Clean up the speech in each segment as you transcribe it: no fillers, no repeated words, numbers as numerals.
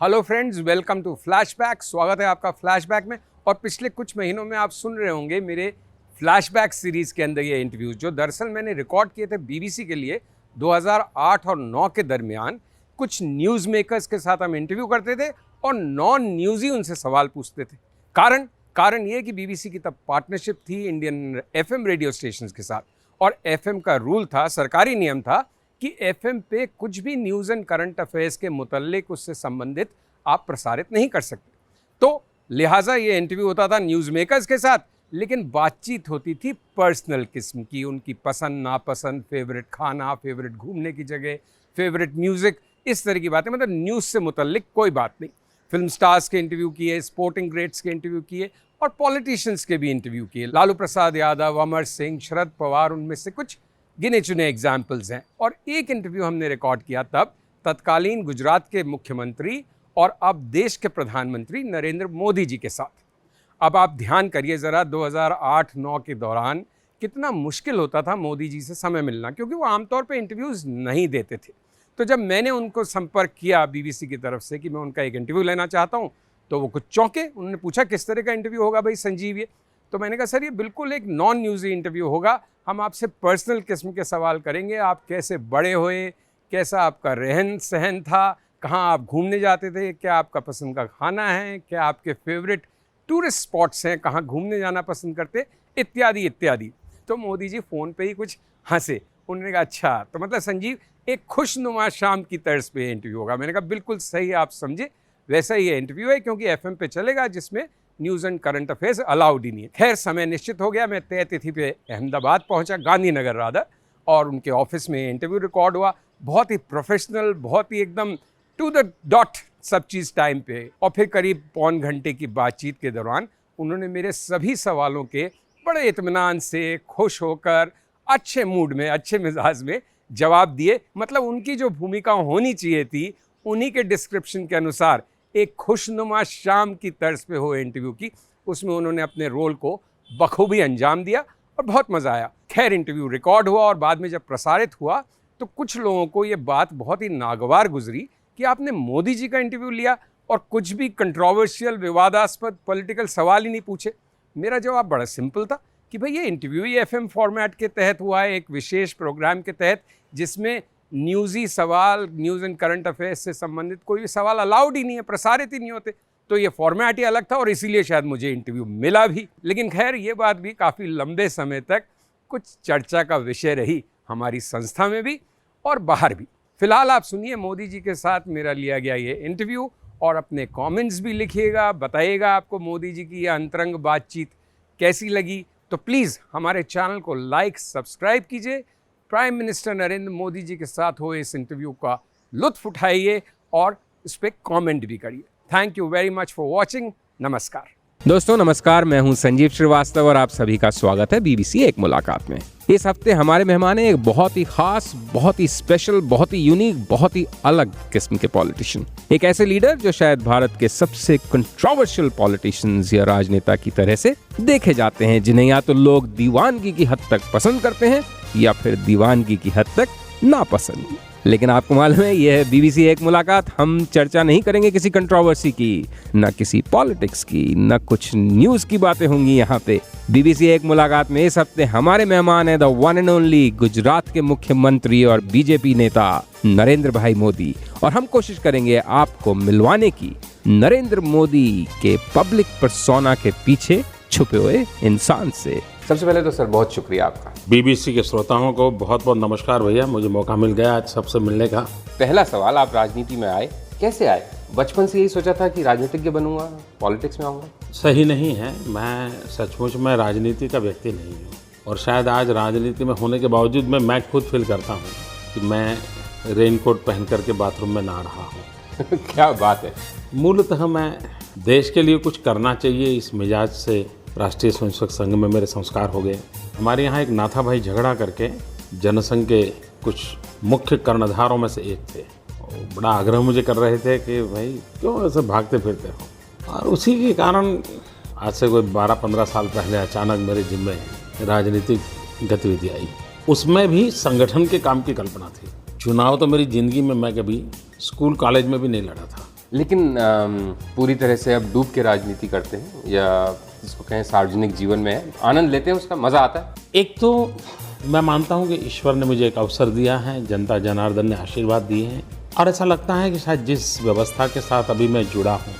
Hello friends, welcome to flashback. स्वागत है आपका फ्लैशबैक में। और पिछले कुछ महीनों में आप सुन रहे होंगे मेरे फ्लैशबैक सीरीज़ के अंदर ये इंटरव्यूज़, जो दरअसल मैंने रिकॉर्ड किए थे बीबीसी के लिए 2008 और 9 के दरमियान। कुछ न्यूज़ मेकर्स के साथ हम इंटरव्यू करते थे और नॉन न्यूज़ी उनसे सवाल पूछते थे। कारण ये कि बीबीसी की तब पार्टनरशिप थी इंडियन एफएम रेडियो स्टेशंस के साथ, और एफएम का रूल था, सरकारी नियम था कि एफएम पे कुछ भी न्यूज़ एंड करंट अफेयर्स के मुतल्लिक उससे संबंधित आप प्रसारित नहीं कर सकते। तो लिहाजा ये इंटरव्यू होता था न्यूज़ मेकर्स के साथ, लेकिन बातचीत होती थी पर्सनल किस्म की, उनकी पसंद नापसंद, फेवरेट खाना, फेवरेट घूमने की जगह, फेवरेट म्यूज़िक, इस तरह की बातें, मतलब न्यूज़ से मुतल्लिक कोई बात नहीं। फिल्म स्टार्स के इंटरव्यू किए, स्पोर्टिंग ग्रेट्स के इंटरव्यू किए और पॉलिटिशियंस के भी इंटरव्यू किए। लालू प्रसाद यादव, अमर सिंह, शरद पवार, उनमें से कुछ गिने चुने एग्जाम्पल्स हैं। और एक इंटरव्यू हमने रिकॉर्ड किया तब तत्कालीन गुजरात के मुख्यमंत्री और अब देश के प्रधानमंत्री नरेंद्र मोदी जी के साथ। अब आप ध्यान करिए ज़रा, 2008-9 के दौरान कितना मुश्किल होता था मोदी जी से समय मिलना, क्योंकि वो आमतौर पे इंटरव्यूज़ नहीं देते थे। तो जब मैंने उनको संपर्क किया बीबीसी की तरफ से कि मैं उनका एक इंटरव्यू लेना चाहता हूँ, तो वो कुछ चौंके। उन्होंने पूछा किस तरह का इंटरव्यू होगा भाई संजीव ये? तो मैंने कहा सर, ये बिल्कुल एक नॉन न्यूज़ी इंटरव्यू होगा। हम आपसे पर्सनल किस्म के सवाल करेंगे, आप कैसे बड़े हुए, कैसा आपका रहन सहन था, कहाँ आप घूमने जाते थे, क्या आपका पसंद का खाना है, क्या आपके फेवरेट टूरिस्ट स्पॉट्स हैं, कहाँ घूमने जाना पसंद करते, इत्यादि इत्यादि। तो मोदी जी फ़ोन पे ही कुछ हंसे। उन्होंने कहा अच्छा, तो मतलब संजीव एक खुशनुमा शाम की तर्ज पे इंटरव्यू होगा। मैंने कहा बिल्कुल सही आप समझे, वैसा ही ये इंटरव्यू है, क्योंकि एफएम पे चलेगा जिसमें news and current affairs allowed ही नहीं है। खैर, समय निश्चित हो गया। मैं तय तिथि पे अहमदाबाद पहुंचा, गांधीनगर रादर, और उनके ऑफिस में इंटरव्यू रिकॉर्ड हुआ। बहुत ही प्रोफेशनल, बहुत ही एकदम टू द डॉट सब चीज़ टाइम पे। और फिर करीब पौन घंटे की बातचीत के दौरान उन्होंने मेरे सभी सवालों के बड़े इत्मीनान से, खुश होकर, अच्छे मूड में, अच्छे मिजाज में जवाब दिए। मतलब उनकी जो भूमिका होनी चाहिए थी, उन्हीं के डिस्क्रिप्शन के अनुसार एक खुशनुमा शाम की तर्ज पे हो इंटरव्यू की, उसमें उन्होंने अपने रोल को बखूबी अंजाम दिया और बहुत मज़ा आया। खैर, इंटरव्यू रिकॉर्ड हुआ और बाद में जब प्रसारित हुआ तो कुछ लोगों को ये बात बहुत ही नागवार गुजरी कि आपने मोदी जी का इंटरव्यू लिया और कुछ भी कंट्रोवर्शियल, विवादास्पद, पॉलिटिकल सवाल ही नहीं पूछे। मेरा जवाब बड़ा सिंपल था कि भाई ये इंटरव्यू ही एफएम फॉर्मेट के तहत हुआ है, एक विशेष प्रोग्राम के तहत, जिसमें न्यूज़ी सवाल, न्यूज़ एंड करंट अफेयर्स से संबंधित कोई भी सवाल अलाउड ही नहीं है, प्रसारित ही नहीं होते। तो ये फॉर्मेट ही अलग था और इसीलिए शायद मुझे इंटरव्यू मिला भी। लेकिन खैर, ये बात भी काफ़ी लंबे समय तक कुछ चर्चा का विषय रही, हमारी संस्था में भी और बाहर भी। फिलहाल आप सुनिए मोदी जी के साथ मेरा लिया गया ये इंटरव्यू, और अपने कमेंट्स भी लिखिएगा, बताइएगा आपको मोदी जी की ये अंतरंग बातचीत कैसी लगी। तो प्लीज़ हमारे चैनल को लाइक, सब्सक्राइब कीजिए। प्राइम मिनिस्टर नरेंद्र मोदी जी के साथ हुए इस इंटरव्यू का लुत्फ उठाइए और इस पर कॉमेंट भी करिए। Thank you very much for watching. नमस्कार दोस्तों, नमस्कार। मैं हूं संजीव श्रीवास्तव और आप सभी का स्वागत है बीबीसी एक मुलाकात में। इस हफ्ते हमारे मेहमान हैं एक बहुत ही खास, बहुत ही स्पेशल, बहुत ही यूनिक, बहुत ही अलग किस्म के पॉलिटिशियन। एक ऐसे लीडर जो शायद भारत के सबसे कंट्रोवर्शियल पॉलिटिशियंस या राजनेता की तरह से देखे जाते हैं, जिन्हें या तो लोग दीवानगी की हद तक पसंद करते हैं या फिर दीवानगी की हद तक नापसंद। लेकिन आपको मालूम है, यह है बीबीसी एक मुलाकात। हम चर्चा नहीं करेंगे किसी कंट्रोवर्सी की, न किसी पॉलिटिक्स की, न कुछ न्यूज़ की बातें होंगी यहाँ पे। बीबीसी एक मुलाकात में इस हफ्ते हमारे मेहमान हैं the one and only Gujarat के मुख्यमंत्री और बीजेपी नेता नरेंद्र भाई मोदी। और हम कोशिश करेंगे आपको मिलवाने की नरेंद्र मोदी के पब्लिक पर्सोना के पीछे छुपे हुए इंसान से। सबसे पहले तो सर बहुत शुक्रिया आपका। बीबीसी के श्रोताओं को बहुत बहुत नमस्कार भैया, मुझे मौका मिल गया आज सबसे मिलने का। पहला सवाल, आप राजनीति में आए, कैसे आए? बचपन से यही सोचा था कि राजनीतिज्ञ बनूंगा, पॉलिटिक्स में आऊँगा? सही नहीं है, मैं सचमुच में राजनीति का व्यक्ति नहीं हूँ। और शायद आज राजनीति में होने के बावजूद मैं खुद फील करता हूँ कि मैं रेनकोट पहन करके बाथरूम में नहा रहा हूँ। क्या बात है। मूलतः मैं देश के लिए कुछ करना चाहिए, इस मिजाज से राष्ट्रीय स्वयंसेवक संघ में मेरे संस्कार हो गए। हमारे यहाँ एक नाथा भाई झगड़ा करके जनसंघ के कुछ मुख्य कर्णधारों में से एक थे। बड़ा आग्रह मुझे कर रहे थे कि भाई क्यों ऐसे भागते फिरते हो। और उसी के कारण आज से कोई 12-15 साल पहले अचानक मेरे जिम्मे राजनीतिक गतिविधि आई। उसमें भी संगठन के काम की कल्पना थी। चुनाव तो मेरी ज़िंदगी में मैं कभी स्कूल कॉलेज में भी नहीं लड़ा था। लेकिन पूरी तरह से अब डूब के राजनीति करते हैं या जिसको कहें सार्वजनिक जीवन में है, आनंद लेते हैं, उसका मज़ा आता है? एक तो मैं मानता हूँ कि ईश्वर ने मुझे एक अवसर दिया है, जनता जनार्दन ने आशीर्वाद दिए हैं, और ऐसा लगता है कि शायद जिस व्यवस्था के साथ अभी मैं जुड़ा हूँ,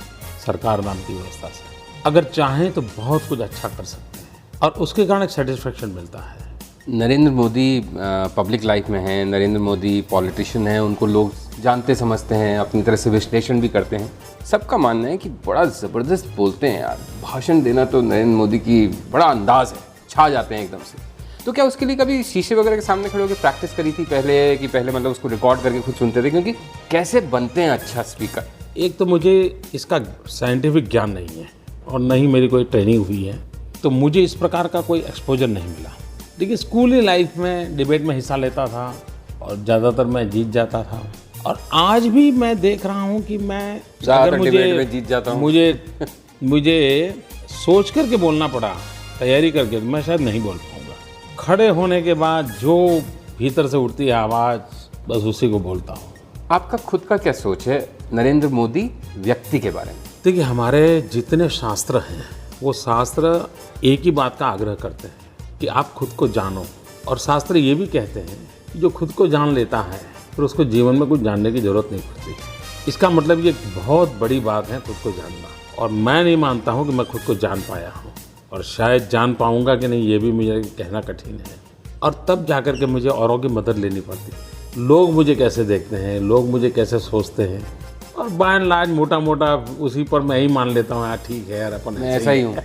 सरकार नाम की व्यवस्था से, अगर चाहें तो बहुत कुछ अच्छा कर सकते हैं और उसके कारण एक सेटिस्फेक्शन मिलता है। नरेंद्र मोदी पब्लिक लाइफ में हैं, नरेंद्र मोदी पॉलिटिशियन हैं, उनको लोग जानते समझते हैं, अपनी तरह से विश्लेषण भी करते हैं। सबका मानना है कि बड़ा ज़बरदस्त बोलते हैं यार, भाषण देना तो नरेंद्र मोदी की बड़ा अंदाज़ है, छा जाते हैं एकदम से। तो क्या उसके लिए कभी शीशे वगैरह के सामने खड़े होकर प्रैक्टिस करी थी पहले मतलब उसको रिकॉर्ड करके खुद सुनते थे? क्योंकि कैसे बनते हैं अच्छा स्पीकर? एक तो मुझे इसका साइंटिफिक ज्ञान नहीं है और न ही मेरी कोई ट्रेनिंग हुई है, तो मुझे इस प्रकार का कोई एक्सपोजर नहीं मिला। लेकिन स्कूली लाइफ में डिबेट में हिस्सा लेता था और ज़्यादातर मैं जीत जाता था, और आज भी मैं देख रहा हूँ कि मैं अगर डिबेट में जीत जाता हूँ, मुझे सोच करके बोलना पड़ा, तैयारी करके, मैं शायद नहीं बोल पाऊँगा। खड़े होने के बाद जो भीतर से उठती है आवाज़, बस उसी को बोलता हूँ। आपका खुद का क्या सोच है नरेंद्र मोदी व्यक्ति के बारे में? देखिए, हमारे जितने शास्त्र हैं वो शास्त्र एक ही बात का आग्रह करते हैं कि आप खुद को जानो, और शास्त्र ये भी कहते हैं कि जो खुद को जान लेता है फिर उसको जीवन में कुछ जानने की ज़रूरत नहीं पड़ती। इसका मतलब ये बहुत बड़ी बात है खुद को जानना, और मैं नहीं मानता हूँ कि मैं खुद को जान पाया हूँ, और शायद जान पाऊँगा कि नहीं ये भी मुझे कहना कठिन है। और तब जाकर के मुझे औरों की मदद लेनी पड़ती। लोग मुझे कैसे देखते हैं, लोग मुझे कैसे सोचते हैं, और बाय एंड लार्ज मोटा मोटा उसी पर मैं ही मान लेता हूँ, यार ठीक है यार, अपन मैं ऐसा ही हूँ।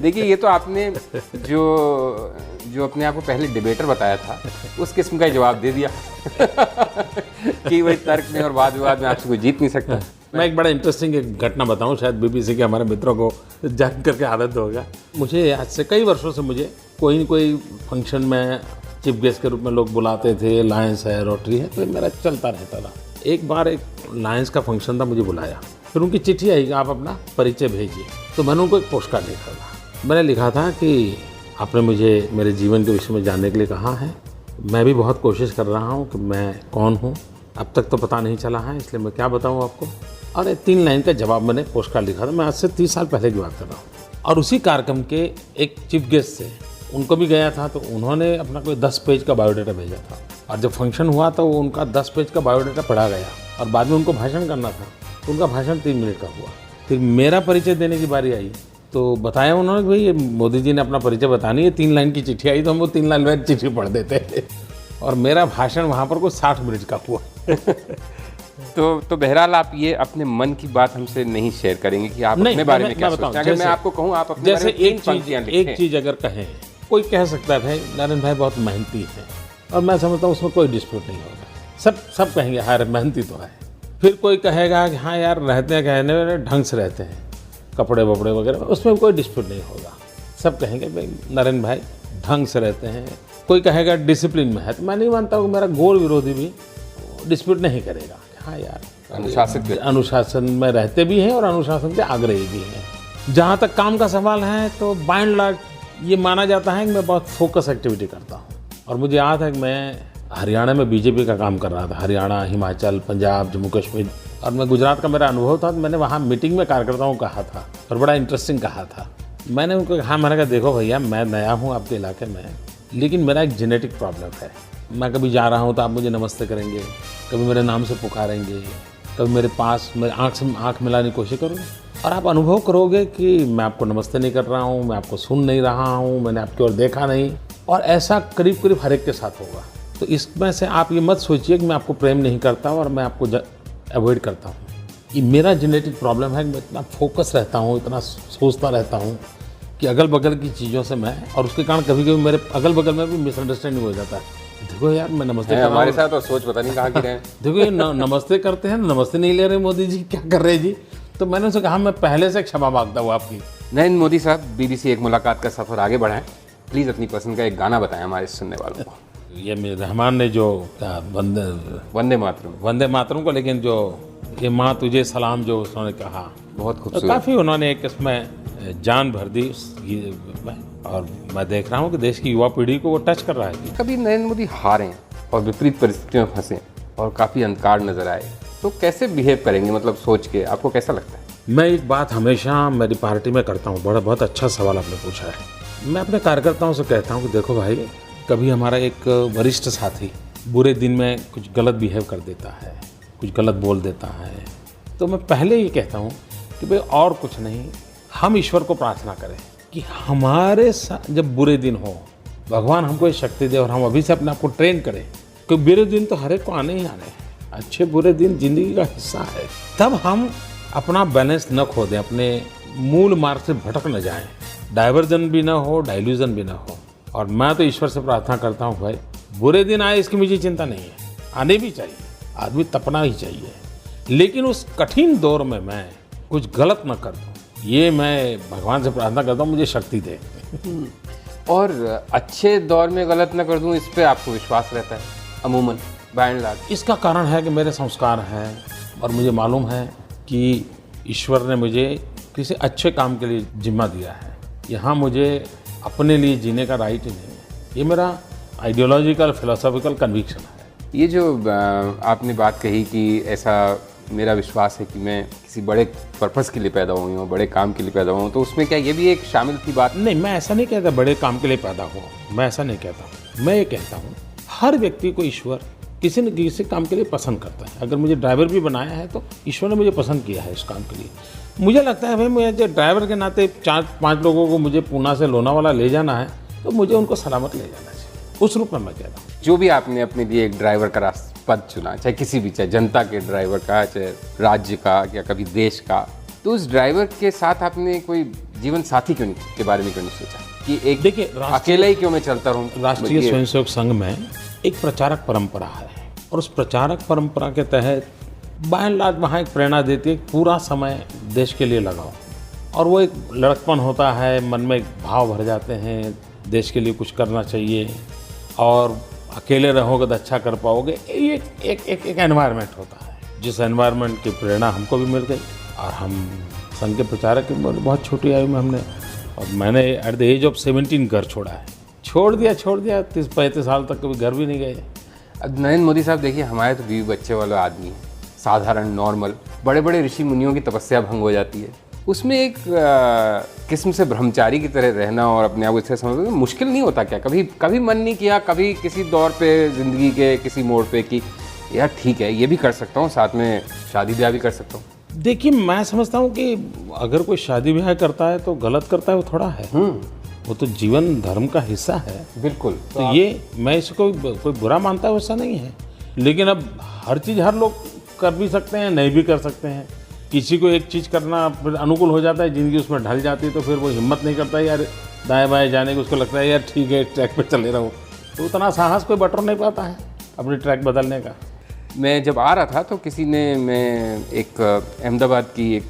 देखिए, ये तो आपने जो अपने आप को पहले डिबेटर बताया था, उस किस्म का ही जवाब दे दिया कि वही तर्क में और वाद विवाद में आपसे कोई जीत नहीं सकता। मैं एक बड़ा इंटरेस्टिंग एक घटना बताऊं, शायद बीबीसी के हमारे मित्रों को जान करके आदत होगा। मुझे आज से कई वर्षों से मुझे कोई न कोई फंक्शन में चीफ गेस्ट के रूप में लोग बुलाते थे, लायंस है, रोटरी है, तो मेरा चलता रहता था। एक बार एक लायंस का फंक्शन था, मुझे बुलाया, फिर उनकी चिट्ठी आई कि आप अपना परिचय भेजिए। तो मैंने उनको एक पोस्ट कार्ड लिखा था। मैंने लिखा था कि आपने मुझे मेरे जीवन के विषय में जानने के लिए कहा है, मैं भी बहुत कोशिश कर रहा हूँ कि मैं कौन हूँ, अब तक तो पता नहीं चला है, इसलिए मैं क्या बताऊँ आपको। और 3 लाइन का जवाब मैंने पोस्ट कार्ड लिखा था। मैं आज से 30 साल पहले की बात कर रहा हूँ। और उसी कार्यक्रम के एक चीफ गेस्ट से उनको भी गया था, तो उन्होंने अपना कोई 10 पेज का बायोडाटा भेजा था, और जब फंक्शन हुआ तो उनका 10 पेज का बायोडाटा पढ़ा गया, और बाद में उनको भाषण करना था, तो उनका भाषण 3 मिनट का हुआ। फिर मेरा परिचय देने की बारी आई, तो बताया उन्होंने कि भाई ये मोदी जी ने अपना परिचय बतानी है, 3 लाइन की चिट्ठी आई, तो हम वो 3 लाइन में चिट्ठी पढ़ देते और मेरा भाषण वहाँ पर कुछ 60 मिनट का हुआ। तो बहरहाल आप ये अपने मन की बात हमसे नहीं शेयर करेंगे कि आप अपने बारे में क्या सोचते हैं? अगर मैं आपको कहूँ आप अपने बारे में एक चीज़ अगर कहें, कोई कह सकता है भाई नरेंद्र भाई बहुत मेहनती है, और मैं समझता हूँ उसमें कोई डिस्प्यूट नहीं होगा, सब कहेंगे हाँ मेहनती तो है। फिर कोई कहेगा कि हाँ यार रहते हैं, कहने वाले ढंग से रहते हैं, कपड़े वपड़े वगैरह, उसमें कोई डिस्प्यूट नहीं होगा। सब कहेंगे भाई नरेंद्र भाई ढंग से रहते हैं। कोई कहेगा डिसिप्लिन में है, तो मैं नहीं मानता हूँ मेरा घोर विरोधी भी डिस्प्यूट नहीं करेगा। हाँ यार, अनुशासन में रहते भी हैं और अनुशासन के आग्रही भी हैं। जहाँ तक काम का सवाल है तो बाय एंड लार्ज ये माना जाता है कि मैं बहुत फोकस एक्टिविटी करता हूँ। और मुझे याद है कि मैं हरियाणा में बीजेपी का काम कर रहा था, हरियाणा, हिमाचल, पंजाब, जम्मू कश्मीर, और मैं गुजरात का मेरा अनुभव था। तो मैंने वहाँ मीटिंग में कार्यकर्ताओं को कहा था, और बड़ा इंटरेस्टिंग कहा था। मैंने उनको कहा, मैंने कहा देखो भैया मैं नया हूँ आपके इलाके में, लेकिन मेरा एक जेनेटिक प्रॉब्लम है। मैं कभी जा रहा हूँ तो आप मुझे नमस्ते करेंगे, कभी मेरे नाम से पुकारेंगे, कभी मेरे पास मेरे आँख से आँख मिलाने की कोशिश करोगे, और आप अनुभव करोगे कि मैं आपको नमस्ते नहीं कर रहा हूँ, मैं आपको सुन नहीं रहा हूँ, मैंने आपकी ओर देखा नहीं। और ऐसा करीब करीब हर एक के साथ होगा। तो इसमें से आप ये मत सोचिए कि मैं आपको प्रेम नहीं करता और मैं आपको अवॉइड करता हूँ। ये मेरा जेनेटिक प्रॉब्लम है कि मैं इतना फोकस रहता हूँ, इतना सोचता रहता हूँ कि अगल बगल की चीज़ों से मैं, और उसके कारण कभी कभी मेरे अगल बगल में भी मिसअंडरस्टैंडिंग हो जाता है। देखो यार मैं नमस्ते कर रहा हूं, हमारे साथ तो सोच पता नहीं कहाँ की रहे। देखो ये नमस्ते करते हैं, नमस्ते नहीं ले रहे मोदी जी, क्या कर रहे जी। तो मैंने उनसे कहा मैं पहले से क्षमा मांगता हूँ आपकी। नरेंद्र मोदी साहब, बीबीसी एक मुलाकात का सफ़र आगे बढ़ाएं। प्लीज़ अपनी पसंद का एक गाना बताएं हमारे सुनने वालों को। ये मेरे रहमान ने जो वंदे मातरम को, लेकिन जो ये माँ तुझे सलाम जो उन्होंने कहा, बहुत खूबसूरत, तो काफ़ी उन्होंने एक इसमें जान भर दी और मैं देख रहा हूँ कि देश की युवा पीढ़ी को वो टच कर रहा है। कभी नरेंद्र मोदी हारें और विपरीत परिस्थितियों में फंसे और काफ़ी अंधकार नजर आए, तो कैसे बिहेव करेंगे, मतलब सोच के आपको कैसा लगता है? मैं एक बात हमेशा मेरी पार्टी में करता हूँ, बहुत अच्छा सवाल आपने पूछा है। मैं अपने कार्यकर्ताओं से कहता हूँ कि देखो भाई, कभी हमारा एक वरिष्ठ साथी बुरे दिन में कुछ गलत बिहेव कर देता है, कुछ गलत बोल देता है, तो मैं पहले ही कहता हूँ कि भाई और कुछ नहीं, हम ईश्वर को प्रार्थना करें कि हमारे साथ जब बुरे दिन हो, भगवान हमको ये शक्ति दे और हम अभी से अपने आप को ट्रेन करें, क्योंकि बुरे दिन तो हर एक को आने ही आने हैं, अच्छे बुरे दिन जिंदगी का हिस्सा है। तब हम अपना बैलेंस न खो दें, अपने मूल मार्ग से भटक न जाएं, डाइवर्जन भी ना हो, डाइल्यूजन भी ना हो। और मैं तो ईश्वर से प्रार्थना करता हूँ भाई, बुरे दिन आए इसकी मुझे चिंता नहीं है, आने भी चाहिए, आदमी तपना ही चाहिए, लेकिन उस कठिन दौर में मैं कुछ गलत न कर दूँ, ये मैं भगवान से प्रार्थना करता हूँ, मुझे शक्ति दे। और अच्छे दौर में गलत ना कर दूं, इस पे आपको विश्वास रहता है अमूमन बाय एंड लार्ज? इसका कारण है कि मेरे संस्कार हैं और मुझे मालूम है कि ईश्वर ने मुझे किसी अच्छे काम के लिए जिम्मा दिया है। यहाँ मुझे अपने लिए जीने का राइट ही नहीं है, ये मेरा आइडियोलॉजिकल फिलोसॉफिकल कन्विक्शन है। ये जो आपने बात कही कि ऐसा मेरा विश्वास है कि मैं किसी बड़े पर्पस के लिए पैदा हुई हूँ, बड़े काम के लिए पैदा हुआ हूँ, तो उसमें क्या ये भी एक शामिल थी बात? नहीं, मैं ऐसा नहीं कहता बड़े काम के लिए पैदा हो, मैं ऐसा नहीं कहता। मैं ये कहता हूँ हर व्यक्ति को ईश्वर किसी न किसी काम के लिए पसंद करता है। अगर मुझे ड्राइवर भी बनाया है तो ईश्वर ने मुझे पसंद किया है इस काम के लिए। मुझे लगता है भाई, मुझे ड्राइवर के नाते 4-5 लोगों को मुझे पूना से लोनावाला ले जाना है, तो मुझे उनको सलामत ले जाना चाहिए, उस रूप में मैं कह रहा हूँ। जो भी आपने अपने लिए एक ड्राइवर का पद चुना, चाहे किसी भी, चाहे जनता के ड्राइवर का, चाहे राज्य का, या कभी देश का, तो उस ड्राइवर के साथ आपने कोई जीवन साथी क्यों नहीं के बारे में क्यों नहीं सोचा कि एक, देखिए, अकेला ही क्यों मैं चलता रहूँ? राष्ट्रीय स्वयंसेवक संघ में एक प्रचारक परंपरा है, और उस प्रचारक परंपरा के तहत बाय एंड लार्ज वहाँ एक प्रेरणा देती है, पूरा समय देश के लिए लगाओ, और वो एक लड़कपन होता है, मन में एक भाव भर जाते हैं, देश के लिए कुछ करना चाहिए, और अकेले रहोगे तो अच्छा कर पाओगे। ये एक एनवायरनमेंट होता है, जिस एनवायरनमेंट की प्रेरणा हमको भी मिल गई, और हम संघ के प्रचारक की बहुत छोटी आयु में हमने, और मैंने एट द एज ऑफ 17 घर छोड़ा है, छोड़ दिया 30-35 साल तक कभी घर भी नहीं गए। अब नरेंद्र मोदी साहब देखिए, हमारे तो बीवी बच्चे वाला आदमी है, साधारण नॉर्मल, बड़े बड़े ऋषि मुनियों की तपस्या भंग हो जाती है, उसमें एक किस्म से ब्रह्मचारी की तरह रहना और अपने आप को इस तरह समझना मुश्किल नहीं होता क्या? कभी मन नहीं किया, कभी किसी दौर पे ज़िंदगी के किसी मोड़ पे कि यार ठीक है, ये भी कर सकता हूँ, साथ में शादी ब्याह भी कर सकता हूँ? देखिए, मैं समझता हूँ कि अगर कोई शादी ब्याह करता है तो गलत करता है, वो थोड़ा है, वो तो जीवन धर्म का हिस्सा है। बिल्कुल। तो ये मैं इसको कोई बुरा मानता है, वैसा नहीं है, लेकिन अब हर चीज़ हर लोग कर भी सकते हैं, नहीं भी कर सकते हैं। किसी को एक चीज़ करना फिर अनुकूल हो जाता है, ज़िंदगी उसमें ढल जाती है, तो फिर वो हिम्मत नहीं करता यार दाएं बाएं जाने की, उसको लगता है यार ठीक है ट्रैक पे चले रहो, तो उतना साहस कोई बटोर नहीं पाता है अपनी ट्रैक बदलने का। मैं जब आ रहा था तो मैं एक अहमदाबाद की एक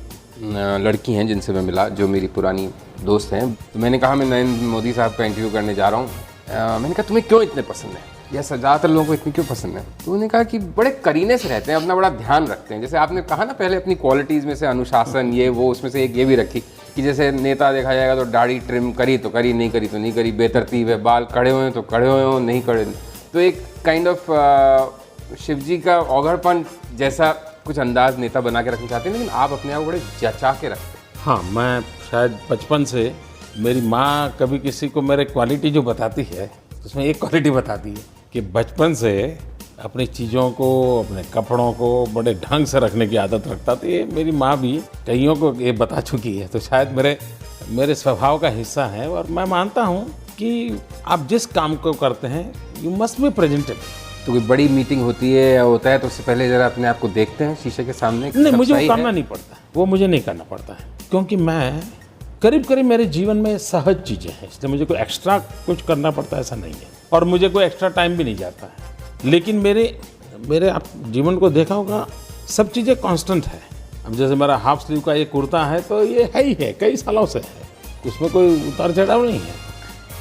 लड़की हैं जिनसे मैं मिला, जो मेरी पुरानी दोस्त हैं, तो मैंने कहा मैं नरेंद्र मोदी साहब का इंटरव्यू करने जा रहा हूँ। मैंने कहा तुम्हें क्यों इतने पसंद है, या ज़्यादातर लोगों को इतनी क्यों पसंद है? तो उन्होंने कहा कि बड़े करीने से रहते हैं, अपना बड़ा ध्यान रखते हैं। जैसे आपने कहा ना पहले, अपनी क्वालिटीज़ में से अनुशासन, ये वो, उसमें से एक ये भी रखी कि जैसे नेता देखा जाएगा तो दाढ़ी ट्रिम करी तो करी, नहीं करी तो नहीं करी, बेतरतीब है, बाल कड़े हुए हैं तो कड़े हुए हों, नहीं कड़े, तो एक काइंड ऑफ शिव जी का औघड़पन जैसा कुछ अंदाज नेता बना के रखना चाहते हैं, लेकिन आप अपने आप को बड़े जचा के रखते हैं। हाँ, मैं शायद बचपन से, मेरी माँ कभी किसी को मेरे क्वालिटी जो बताती है, उसमें एक क्वालिटी बताती है कि बचपन से अपनी चीज़ों को, अपने कपड़ों को बड़े ढंग से रखने की आदत रखता था। ये मेरी माँ भी कईयों को ये बता चुकी है, तो शायद मेरे स्वभाव का हिस्सा है। और मैं मानता हूँ कि आप जिस काम को करते हैं, यू मस्ट बी प्रेजेंटेबल। तो कोई बड़ी मीटिंग होती है या होता है तो उससे पहले जरा अपने आप को देखते हैं शीशे के सामने? नहीं, मुझे वो करना नहीं पड़ता, वो मुझे नहीं करना पड़ता है, क्योंकि मैं करीब मेरे जीवन में सहज चीज़ें हैं, इसलिए मुझे कोई एक्स्ट्रा कुछ करना पड़ता है ऐसा नहीं है, और मुझे कोई एक्स्ट्रा टाइम भी नहीं जाता है। लेकिन मेरे आप जीवन को देखा होगा, सब चीज़ें कांस्टेंट है। अब जैसे मेरा हाफ स्लीव का ये कुर्ता है तो ये है ही है, कई सालों से है, उसमें कोई उतार चढ़ाव नहीं है।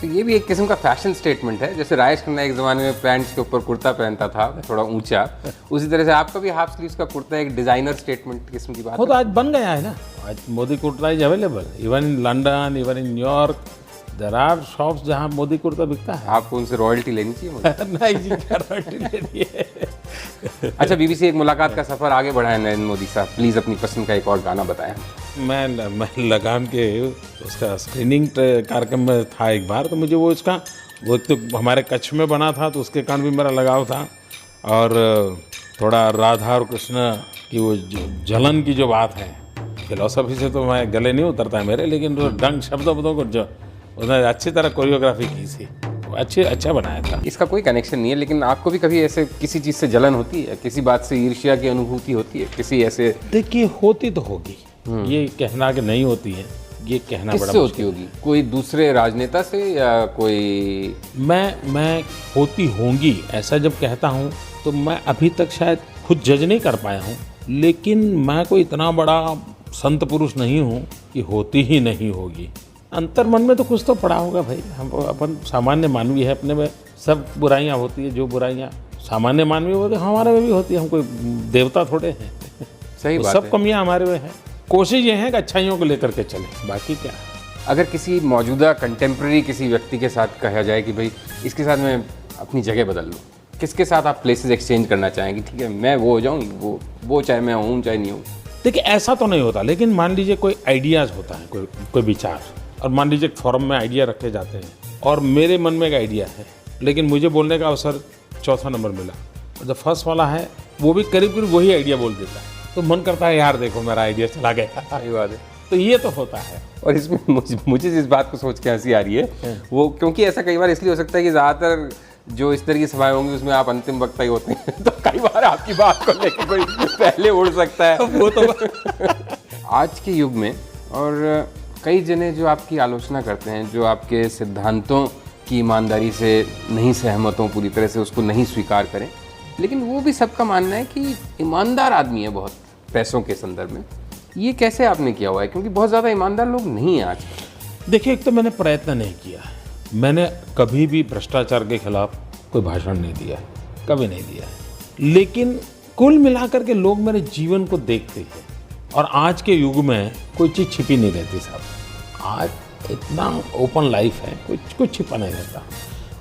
तो ये भी एक किस्म का फैशन स्टेटमेंट है। जैसे राजेश खन्ना एक ज़माने में पैंट्स के ऊपर कुर्ता पहनता था थोड़ा ऊंचा, उसी तरह से आपका भी हाफ स्लीव्स का कुर्ता एक डिज़ाइनर स्टेटमेंट किस्म की बात वो तो आज बन गया है ना, आज Modi kurta is available even in London, even in New York, there are shops जहाँ मोदी कुर्ता बिकता है। आपको उनसे रॉयल्टी लेनी चाहिए मुझे। नहीं जी, क्या रॉयल्टी लेनी है। अच्छा, बीबीसी एक मुलाकात का सफ़र आगे बढ़ाएं नरेंद्र मोदी साहब, प्लीज़ अपनी पसंद का एक और गाना बताएं। मैं लगान के उसका स्क्रीनिंग कार्यक्रम में था एक बार, तो मुझे वो एक तो हमारे कच्छ में बना था, तो उसके कारण भी मेरा लगाव था, और थोड़ा राधा और कृष्ण की वो जलन की जो बात है, फिलोसफी से तो मैं गले नहीं उतरता है मेरे, लेकिन वो डंग शब्दों को जो उसने अच्छी तरह कोरियोग्राफी की थी, वो अच्छा बनाया था। इसका कोई कनेक्शन नहीं है, लेकिन आपको भी कभी ऐसे किसी चीज़ से जलन होती है, किसी बात से ईर्ष्या की अनुभूति होती है, किसी ऐसे? देखिए, होती तो होगी, ये कहना कि नहीं होती है, ये कहना बड़ा किससे होती होगी? कोई दूसरे राजनेता से या कोई? मैं होती होंगी ऐसा जब कहता हूँ तो मैं अभी तक शायद खुद जज नहीं कर पाया हूँ, लेकिन मैं कोई इतना बड़ा संत पुरुष नहीं हूँ कि होती ही नहीं होगी। अंतर मन में तो कुछ तो पड़ा होगा भाई, हम अपन सामान्य मानवी है, अपने में सब बुराइयाँ होती है, जो बुराइयाँ सामान्य मानवी होती है हमारे में भी होती है, हम कोई देवता थोड़े हैं। सही बात सब है। कमियाँ हमारे में हैं, कोशिश ये है कि अच्छाइयों को लेकर के चलें, बाकी क्या। अगर किसी मौजूदा कंटेम्प्रेरी किसी व्यक्ति के साथ कहा जाए कि भाई इसके साथ मैं अपनी जगह बदल लूँ, किसके साथ आप प्लेसेस एक्सचेंज करना चाहेंगे? ठीक है, मैं वो हो जाऊँ, वो चाहे मैं हूँ चाहे नहीं हूँ। देखिए, ऐसा तो नहीं होता, लेकिन मान लीजिए कोई आइडियाज़ होता है, कोई विचार, और मान लीजिए एक फोरम में आइडिया रखे जाते हैं, और मेरे मन में एक आइडिया है, लेकिन मुझे बोलने का अवसर चौथा नंबर मिला, और जो फर्स्ट वाला है वो भी करीब करीब वही आइडिया बोल देता है, तो मन करता है यार देखो मेरा आइडिया चला गया। सही बात है। तो ये तो होता है। और इसमें मुझे जिस बात को सोच के हंसी आ रही है वो, क्योंकि ऐसा कई बार इसलिए हो सकता है कि ज़्यादातर जो इस तरह की सभाएं होंगी उसमें आप अंतिम वक्ता ही होते हैं, तो कई बार आपकी बात को लेकर कोई पहले उड़ सकता है। वो तो आज के युग में, और कई जने जो आपकी आलोचना करते हैं, जो आपके सिद्धांतों की ईमानदारी से नहीं सहमत हों, पूरी तरह से उसको नहीं स्वीकार करें, लेकिन वो भी सबका मानना है कि ईमानदार आदमी है बहुत पैसों के संदर्भ में। ये कैसे आपने किया हुआ है? क्योंकि बहुत ज़्यादा ईमानदार लोग नहीं हैं आजकल। देखिए, एक तो मैंने प्रयत्न नहीं किया, मैंने कभी भी भ्रष्टाचार के खिलाफ कोई भाषण नहीं दिया, कभी नहीं दिया है, लेकिन कुल मिलाकर के लोग मेरे जीवन को देखते हैं, और आज के युग में कोई चीज़ छिपी नहीं रहती साहब। आज इतना ओपन लाइफ है, कुछ छिपा नहीं रहता,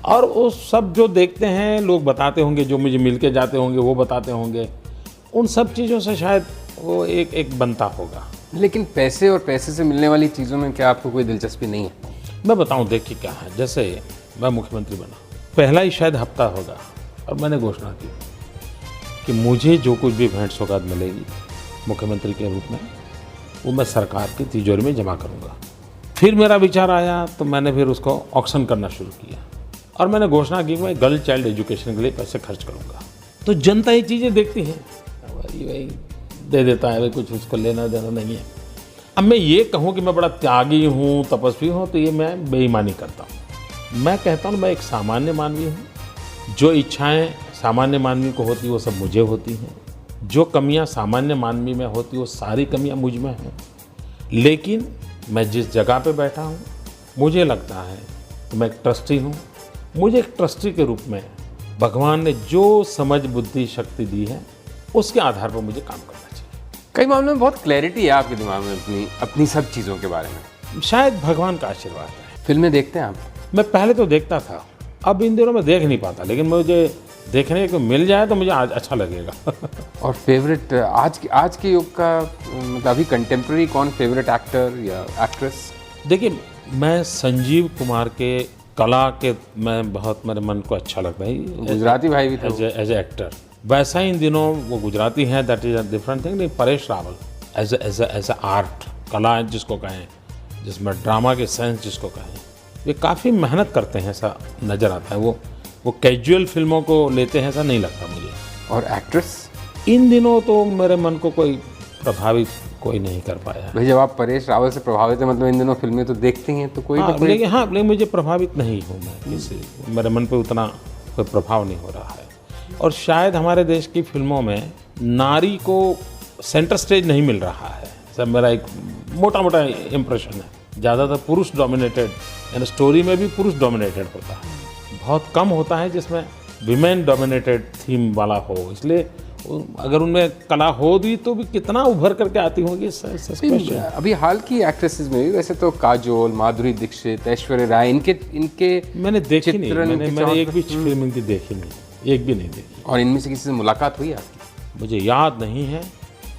और वो सब जो देखते हैं लोग बताते होंगे, जो मुझे मिल के जाते होंगे वो बताते होंगे, उन सब चीज़ों से शायद वो एक बनता होगा। लेकिन पैसे और पैसे से मिलने वाली चीज़ों में क्या आपको कोई दिलचस्पी नहीं है? मैं बताऊं, देखिए क्या है, जैसे मैं मुख्यमंत्री बना, पहला ही शायद हफ्ता होगा और मैंने घोषणा की कि मुझे जो कुछ भी भेंट सौगात मिलेगी मुख्यमंत्री के रूप में, वो मैं सरकार की तिजोरी में जमा करूंगा। फिर मेरा विचार आया तो मैंने फिर उसको ऑक्शन करना शुरू किया, और मैंने घोषणा की कि मैं गर्ल चाइल्ड एजुकेशन के लिए पैसे खर्च करूंगा। तो जनता ये चीज़ें देखती है, वही दे देता है, भाई कुछ उसको लेना देना नहीं है। अब मैं ये कहूँ कि मैं बड़ा त्यागी हूँ, तपस्वी हूँ, तो ये मैं बेईमानी करता हूँ। मैं कहता हूँ मैं एक सामान्य मानवी हूँ, जो इच्छाएं सामान्य मानवी को होती वो सब मुझे होती हैं, जो कमियाँ सामान्य मानवी में होती वो सारी कमियाँ मुझ में हैं। लेकिन मैं जिस जगह पे बैठा हूँ, मुझे लगता है कि मैं एक ट्रस्टी हूँ। मुझे एक ट्रस्टी के रूप में भगवान ने जो समझ बुद्धि शक्ति दी है, उसके आधार पर मुझे काम करना चाहिए। कई मामलों में बहुत क्लैरिटी है आपके दिमाग में अपनी सब चीज़ों के बारे में। शायद भगवान का आशीर्वाद है। फिल्में देखते हैं आप? मैं पहले तो देखता था, अब इन दिनों में देख नहीं पाता, लेकिन मुझे देखने को मिल जाए तो मुझे आज अच्छा लगेगा। और फेवरेट आज के युग का, मतलब अभी कंटेम्प्रेरी कौन फेवरेट एक्टर या एक्ट्रेस? देखिए, मैं संजीव कुमार के कला के मैं बहुत, मेरे मन को अच्छा लगता है। गुजराती भाई भी थे एज ए एक्टर, वैसा ही इन दिनों वो गुजराती हैं, that is a different thing. नहीं, Paresh Rawal as a art, कला जिसको कहें, जिसमें ड्रामा के सेंस जिसको कहें, ये काफ़ी मेहनत करते हैं, ऐसा नज़र आता है। वो कैजुअल फिल्मों को लेते हैं, ऐसा नहीं लगता मुझे। और एक्ट्रेस? इन दिनों तो मेरे मन को कोई प्रभावित कोई नहीं कर पाया। भाई जब आप परेश रावल से प्रभावित है, मतलब इन दिनों फिल्में तो देखते हैं, तो कोई ना कोई। लेकिन मुझे प्रभावित नहीं हूँ मैं किसी, मेरे मन पे उतना कोई प्रभाव नहीं हो रहा है। और शायद हमारे देश की फिल्मों में नारी को सेंटर स्टेज नहीं मिल रहा है, सब मेरा एक मोटा मोटा इम्प्रेशन है। ज़्यादातर पुरुष डोमिनेटेड, यानी स्टोरी में भी पुरुष डोमिनेटेड होता है, बहुत कम होता है जिसमें विमेन डोमिनेटेड थीम वाला हो, इसलिए अगर उनमें कला हो भी तो भी कितना उभर करके आती होंगी सस्पेंस है। अभी हाल की एक्ट्रेसेस में भी वैसे तो काजोल, माधुरी दीक्षित, ऐश्वर्या राय, इनके मैंने देखी नहीं, चित्रण मैंने के एक भी फिल्म इनकी देखी नहीं, एक भी नहीं देखी। और इनमें से किसी से मुलाकात हुई आपकी? मुझे याद नहीं है।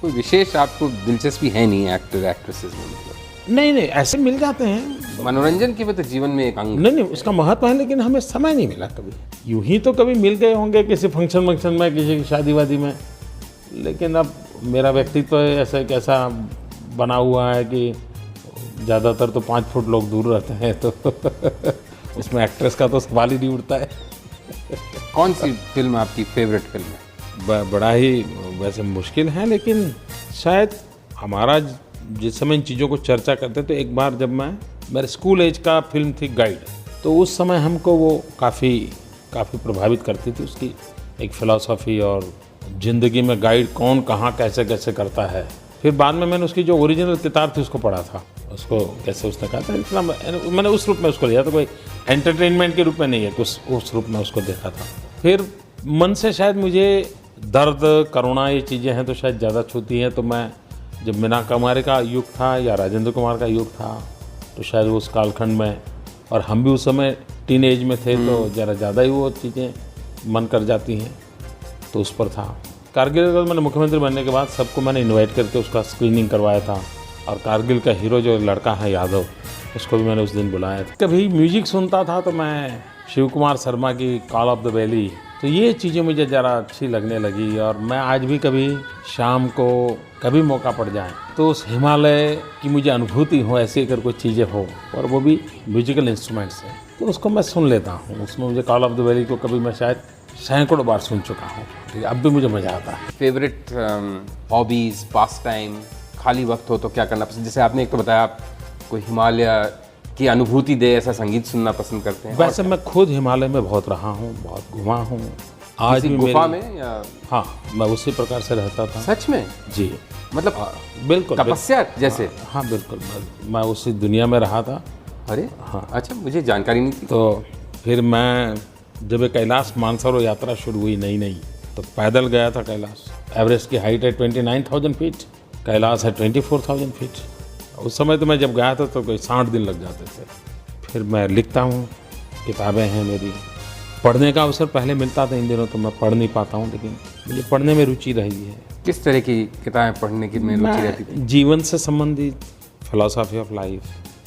कोई विशेष आपको दिलचस्पी है नहीं एक्टर एक्ट्रेसेस में? मतलब नहीं ऐसे मिल जाते हैं, मनोरंजन की भी तो जीवन में एक अंग। नहीं उसका महत्व है, लेकिन हमें समय नहीं मिला कभी। यूं ही तो कभी मिल गए होंगे किसी फंक्शन में, किसी की शादी वादी में, लेकिन अब मेरा व्यक्तित्व ऐसा कैसा बना हुआ है कि ज़्यादातर तो 5 फुट लोग दूर रहते हैं, तो उसमें एक्ट्रेस का तो सवाल ही नहीं उठता है। कौन सी फिल्म आपकी फेवरेट फिल्म है? बड़ा ही वैसे मुश्किल है, लेकिन शायद हमारा जिस समय इन चीज़ों को चर्चा करते तो एक बार जब मेरे स्कूल एज का फिल्म थी गाइड, तो उस समय हमको वो काफ़ी प्रभावित करती थी, उसकी एक फ़िलॉसफी और ज़िंदगी में गाइड कौन कहाँ कैसे कैसे करता है। फिर बाद में मैंने उसकी जो ओरिजिनल किताब थी उसको पढ़ा था, उसको कैसे उसने कहा था, इतना मैंने उस रूप में उसको लिया, तो कोई एंटरटेनमेंट के रूप में नहीं है, उस रूप में उसको देखा था। फिर मन से शायद मुझे दर्द, करुणा, ये चीज़ें हैं तो शायद ज़्यादा छूती हैं, तो मैं जब मीना कुमारी का युग था या राजेंद्र कुमार का युग था, तो शायद उस कालखंड में, और हम भी उस समय टीन एज में थे, तो ज़रा ज़्यादा ही वो चीज़ें मन कर जाती हैं, तो उस पर था। कारगिल का मैंने मुख्यमंत्री बनने के बाद सबको मैंने इनवाइट करके उसका स्क्रीनिंग करवाया था, और कारगिल का हीरो जो लड़का है यादव, उसको भी मैंने उस दिन बुलाया था। कभी म्यूजिक सुनता था तो मैं शिव कुमार शर्मा की कॉल ऑफ द वैली, तो ये चीज़ें मुझे ज़रा अच्छी लगने लगी, और मैं आज भी कभी शाम को कभी मौका पड़ जाए तो उस हिमालय की मुझे अनुभूति हो, ऐसी अगर कोई चीज़ें हो, और वो भी म्यूजिकल इंस्ट्रूमेंट से, तो उसको मैं सुन लेता हूँ। उसमें मुझे कॉल ऑफ द वैली को कभी मैं शायद सैकड़ों बार सुन चुका हूँ, ठीक है, अब भी मुझे मज़ा आता है। फेवरेट हॉबीज़, पास टाइम, खाली वक्त हो तो क्या करना पसंद? जैसे आपने एक तो बताया आप कोई हिमालय की अनुभूति दे ऐसा संगीत सुनना पसंद करते हैं। वैसे मैं खुद हिमालय में बहुत रहा हूँ, बहुत घुमा हूँ। आज भी गुफा में या? हाँ, मैं उसी प्रकार से रहता था। सच में? जी, मतलब बिल्कुल तपस्या जैसे? हाँ बिल्कुल, मैं उसी दुनिया में रहा था। अरे हाँ, अच्छा, मुझे जानकारी नहीं थी। तो फिर मैं जब ये कैलाश मानसरोवर यात्रा शुरू हुई नई, तो पैदल गया था कैलाश। एवरेस्ट की हाइट है 29,000 फीट, कैलाश है 24,000 फीट। उस समय तो मैं जब गया था तो कोई 60 दिन लग जाते थे। फिर मैं लिखता हूँ, किताबें हैं मेरी, पढ़ने का अवसर पहले मिलता था, इन दिनों तो मैं पढ़ नहीं पाता हूँ, लेकिन मुझे पढ़ने में रुचि रही है। किस तरह की किताबें पढ़ने की में रुचि रहती थी? जीवन से संबंधित, फिलॉसफी ऑफ लाइफ,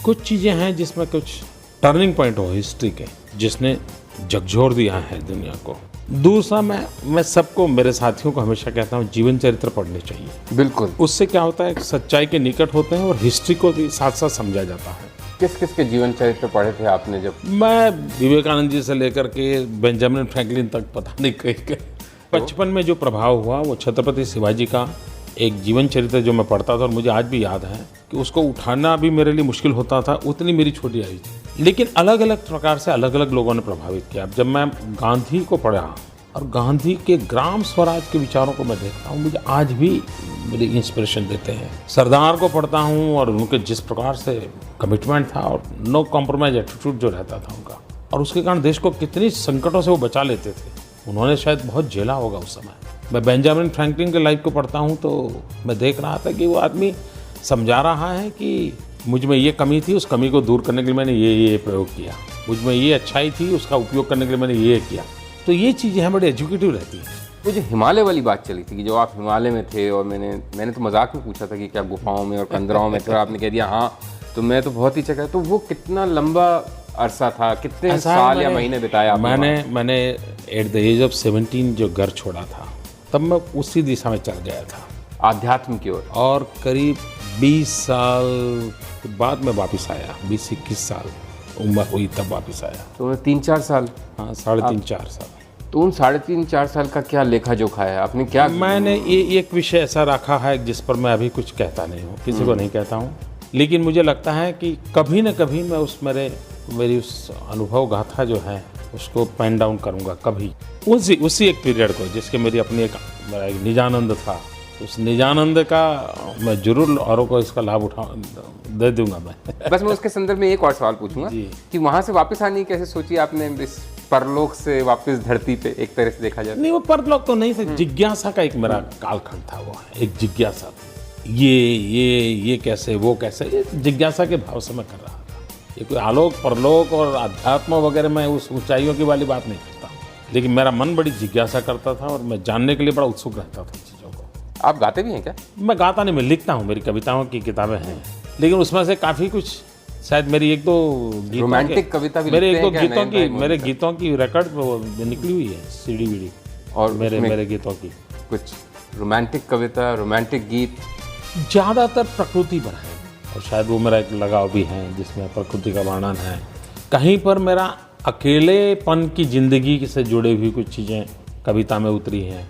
कुछ चीज़ें हैं जिसमें कुछ टर्निंग पॉइंट हो हिस्ट्री के, जिसने झकझोर दिया है दुनिया को। दूसरा, मैं सबको, मेरे साथियों को हमेशा कहता हूँ जीवन चरित्र पढ़ने चाहिए। बिल्कुल। उससे क्या होता है, सच्चाई के निकट होते हैं और हिस्ट्री को भी साथ साथ समझा जाता है। किस किस के जीवन चरित्र पढ़े थे आपने? जब मैं विवेकानंद जी से लेकर के बेंजामिन फ्रैंकलिन तक, पता नहीं कहीं बचपन में जो प्रभाव हुआ वो छत्रपति शिवाजी का एक जीवन चरित्र जो मैं पढ़ता था, और मुझे आज भी याद है कि उसको उठाना भी मेरे लिए मुश्किल होता था, उतनी मेरी छोटी आयु थी, लेकिन अलग अलग प्रकार से अलग अलग लोगों ने प्रभावित किया। जब मैं गांधी को पढ़ा और गांधी के ग्राम स्वराज के विचारों को मैं देखता हूँ, मुझे आज भी मेरी इंस्पिरेशन देते हैं। सरदार को पढ़ता हूँ और उनके जिस प्रकार से कमिटमेंट था और नो कॉम्प्रोमाइज एटीट्यूड जो रहता था उनका, और उसके कारण देश को कितनी संकटों से वो बचा लेते थे। उन्होंने शायद बहुत झेला होगा उस समय। मैं बेंजामिन फ्रैंकलिन के लाइफ को पढ़ता हूँ तो मैं देख रहा था कि वो आदमी समझा रहा है कि मुझ में ये कमी थी, उस कमी को दूर करने के लिए मैंने ये प्रयोग किया, मुझ में ये अच्छाई थी, उसका उपयोग करने के लिए मैंने ये किया। तो ये चीज़ें हैं बड़ी एजुकेटिव रहती हैं। वो जो हिमालय वाली बात चली थी कि जो आप हिमालय में थे, और मैंने तो मजाक में पूछा था कि क्या गुफाओं में और कंदराओं में थे, और आपने कह दिया हाँ, तो मैं तो बहुत ही चका। तो वो कितना लंबा अरसा था, कितने साल या महीने बिताया आपने? मैंने एट द एज ऑफ 17 जो घर छोड़ा था, तब मैं उसी दिशा में चल गया था, आध्यात्म की ओर। और करीब 20 साल के बाद मैं वापस आया, 20-21 साल उम्र हुई तब वापस आया। तो 3-4 साल? हाँ, 3.5-4 साल। तो उन 3.5-4 साल का क्या लेखा जोखा है आपने? क्या मैंने ये एक विषय ऐसा रखा है जिस पर मैं अभी कुछ कहता नहीं हूँ, किसी को नहीं कहता हूँ, लेकिन मुझे लगता है कि कभी न कभी मैं मेरी उस अनुभव गाथा जो है उसको पेन डाउन करूँगा कभी, उसी एक पीरियड को जिसके मेरी अपनी एक निजानंद था, उस निजानंद का मैं जरूर औरों को इसका लाभ दे दूंगा मैं। बस मैं उसके संदर्भ में एक और सवाल पूछूंगा कि वहाँ से वापस आने की कैसे सोची आपने? परलोक से वापस धरती पे एक तरह से देखा जाए? नहीं, वो परलोक तो नहीं था, जिज्ञासा का एक मेरा कालखंड था वो, एक जिज्ञासा। ये कैसे, वो कैसे, ये जिज्ञासा के भाव से मैं कर रहा था। ये कोई आलोक परलोक और अध्यात्म वगैरह मैं उस ऊंचाइयों की वाली बात नहीं करता, लेकिन मेरा मन बड़ी जिज्ञासा करता था और मैं जानने के लिए बड़ा उत्सुक रहता था चीज़ों को। आप गाते भी हैं क्या? मैं गाता नहीं, मैं लिखता हूँ, मेरी कविताओं की किताबें हैं, लेकिन उसमें से काफ़ी कुछ शायद मेरी एक दो रोमांटिक कविता भी मेरे एक लिखते दो हैं क्या गीतों नयन की, भाई मेरे मोदी गीतों की रिकॉर्ड वो निकली हुई है, सीडी वीडी, और मेरे गीतों की। कुछ रोमांटिक कविता, रोमांटिक गीत? ज़्यादातर प्रकृति पर है, और शायद वो मेरा एक लगाव भी है जिसमें प्रकृति का वर्णन है। कहीं पर मेरा अकेलेपन की ज़िंदगी से जुड़े हुई कुछ चीज़ें कविता में उतरी हैं,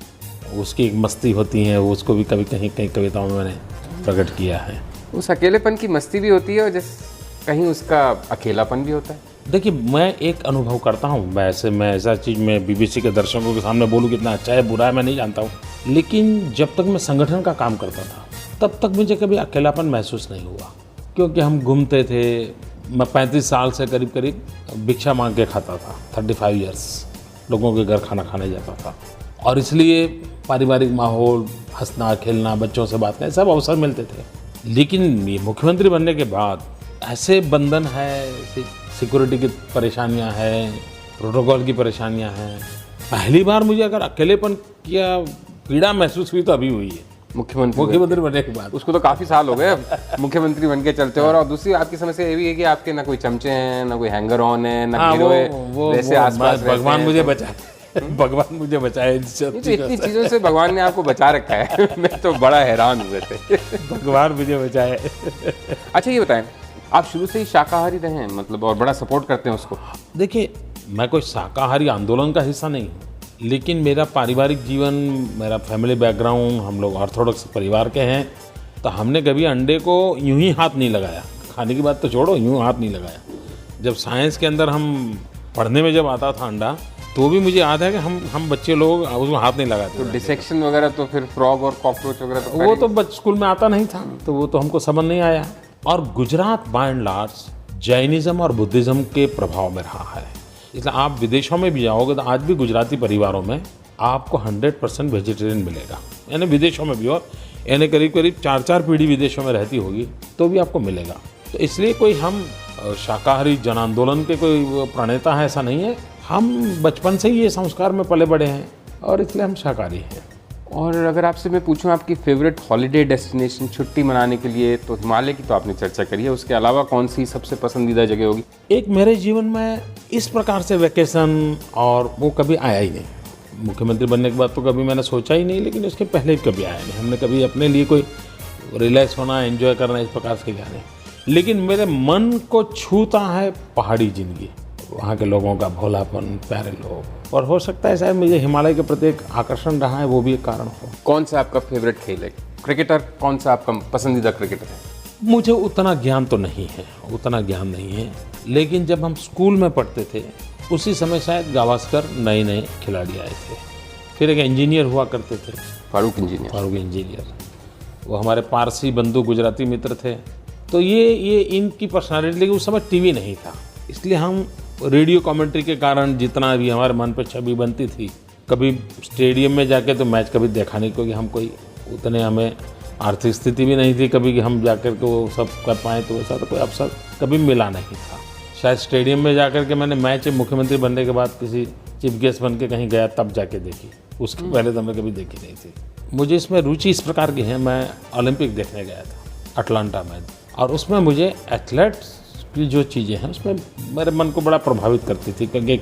उसकी एक मस्ती होती है, उसको भी कभी कहीं कहीं कविताओं में मैंने प्रकट किया है। उस अकेलेपन की मस्ती भी होती है और जिस कहीं उसका अकेलापन भी होता है। देखिए, मैं एक अनुभव करता हूँ, मैं ऐसा चीज़ मैं बीबीसी के दर्शकों के सामने बोलूँ कितना अच्छा है बुरा है मैं नहीं जानता हूँ, लेकिन जब तक मैं संगठन का काम करता था तब तक मुझे कभी अकेलापन महसूस नहीं हुआ, क्योंकि हम घूमते थे। मैं 35 साल से करीब करीब भिक्षा मांग के खाता था, 35 ईयर्स लोगों के घर खाना खाने जाता था, और इसलिए पारिवारिक माहौल, हंसना खेलना, बच्चों से बात करना, सब अवसर मिलते थे। लेकिन ये मुख्यमंत्री बनने के बाद ऐसे बंधन है, सिक्योरिटी की परेशानियां हैं, प्रोटोकॉल की परेशानियां हैं। पहली बार मुझे अगर अकेलेपन की पीड़ा महसूस हुई तो अभी हुई है मुख्यमंत्री बनने के बाद। उसको तो काफी साल हो गए अब मुख्यमंत्री बन के चलते हो। और दूसरी आपकी समस्या ये भी है कि आपके ना कोई चमचे हैं, ना कोई हैंगर ऑन है, ना हीरो है, वैसे आसपास भगवान मुझे बचाए, भगवान मुझे बचाए। तो इतनी चीजों से भगवान ने आपको बचा रखा है मैं तो बड़ा हैरान हुए थे भगवान मुझे बचाए। अच्छा, ये बताएं, आप शुरू से ही शाकाहारी रहे हैं मतलब, और बड़ा सपोर्ट करते हैं उसको? देखिए, मैं कोई शाकाहारी आंदोलन का हिस्सा नहीं हूँ, लेकिन मेरा पारिवारिक जीवन, मेरा फैमिली बैकग्राउंड, हम लोग ऑर्थोडॉक्स परिवार के हैं, तो हमने कभी अंडे को यूं ही हाथ नहीं लगाया। खाने की बात तो छोड़ो, यूं हाथ नहीं लगाया। जब साइंस के अंदर हम पढ़ने में जब आता था अंडा, तो भी मुझे याद है कि हम बच्चे लोग उसमें हाथ नहीं लगाते। तो डिसेक्शन वगैरह तो फिर फ्रॉग और कॉकरोच वगैरह तो वो तो स्कूल में आता नहीं था, तो वो तो हमको समझ नहीं आया। और Gujarat by and large Jainism और बुद्धिज़्म के प्रभाव में रहा है, इसलिए आप विदेशों में भी जाओगे तो आज भी गुजराती परिवारों में आपको 100% वेजिटेरियन मिलेगा, यानी विदेशों में भी, और यानी करीब करीब 4 पीढ़ी विदेशों में रहती होगी तो भी आपको मिलेगा। तो इसलिए कोई हम शाकाहारी जन आंदोलन के कोई प्रणेता है ऐसा नहीं है, हम बचपन से ही ये संस्कार में पले बड़े हैं और इसलिए हम शाकाहारी हैं। और अगर आपसे मैं पूछूं आपकी फेवरेट हॉलीडे डेस्टिनेशन, छुट्टी मनाने के लिए, तो हिमालय की तो आपने चर्चा करी है, उसके अलावा कौन सी सबसे पसंदीदा जगह होगी? एक मेरे जीवन में इस प्रकार से वैकेशन और वो कभी आया ही नहीं। मुख्यमंत्री बनने के बाद तो कभी मैंने सोचा ही नहीं, लेकिन उसके पहले भी कभी आया नहीं। हमने कभी अपने लिए कोई रिलैक्स होना, एंजॉय करना, इस प्रकार से क्या नहीं। लेकिन मेरे मन को छूता है पहाड़ी ज़िंदगी, वहाँ के लोगों का भोलापन, प्यारे लोग, और हो सकता है शायद मुझे हिमालय के प्रति एक आकर्षण रहा है, वो भी एक कारण हो। कौन सा आपका फेवरेट खेल है? क्रिकेटर कौन सा आपका पसंदीदा क्रिकेटर है? मुझे उतना ज्ञान तो नहीं है, लेकिन जब हम स्कूल में पढ़ते थे उसी समय शायद गावस्कर नए खिलाड़ी आए थे। फिर एक इंजीनियर हुआ करते थे, फारूक इंजीनियर, वो हमारे पारसी बंधु गुजराती मित्र थे। तो ये इनकी पर्सनालिटी, लेकिन उस समय टीवी नहीं था, इसलिए हम रेडियो कमेंट्री के कारण जितना भी हमारे मन पर छवि बनती थी, कभी स्टेडियम में जाके तो मैच कभी देखा नहीं, क्योंकि हम कोई उतने, हमें आर्थिक स्थिति भी नहीं थी कभी कि हम जाकर के वो सब कर पाएँ, तो वैसा तो कोई अवसर कभी मिला नहीं था। शायद स्टेडियम में जाकर के मैंने मैच मुख्यमंत्री बनने के बाद किसी चीफ गेस्ट बन के कहीं गया तब जाके देखी, उसके पहले तो मैं कभी देखी नहीं थी। मुझे इसमें रुचि इस प्रकार की है, मैं ओलंपिक देखने गया था अटलांटा में, और उसमें मुझे एथलेट्स की जो चीज़ें हैं उसमें मेरे मन को बड़ा प्रभावित करती थी, क्योंकि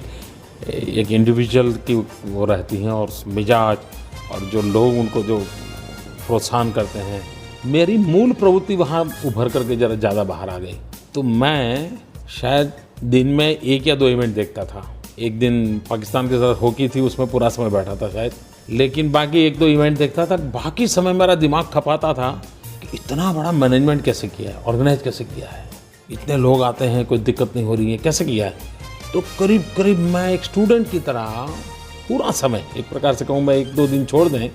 एक इंडिविजुअल की वो रहती हैं और मिजाज, और जो लोग उनको जो प्रोत्साहन करते हैं। मेरी मूल प्रवृत्ति वहाँ उभर करके ज़रा ज़्यादा बाहर आ गई। तो मैं शायद दिन में 1 या 2 इवेंट देखता था। एक दिन पाकिस्तान के साथ हॉकी थी, उसमें पूरा समय बैठा था शायद, लेकिन बाकी 1-2 इवेंट देखता था। बाकी समय मेरा दिमाग खपाता था कि इतना बड़ा मैनेजमेंट कैसे किया है, ऑर्गेनाइज कैसे किया है, इतने लोग आते हैं, कोई दिक्कत नहीं हो रही है, कैसे किया है। तो करीब करीब मैं एक स्टूडेंट की तरह पूरा समय, एक प्रकार से कहूँ मैं 1-2 दिन छोड़ दें,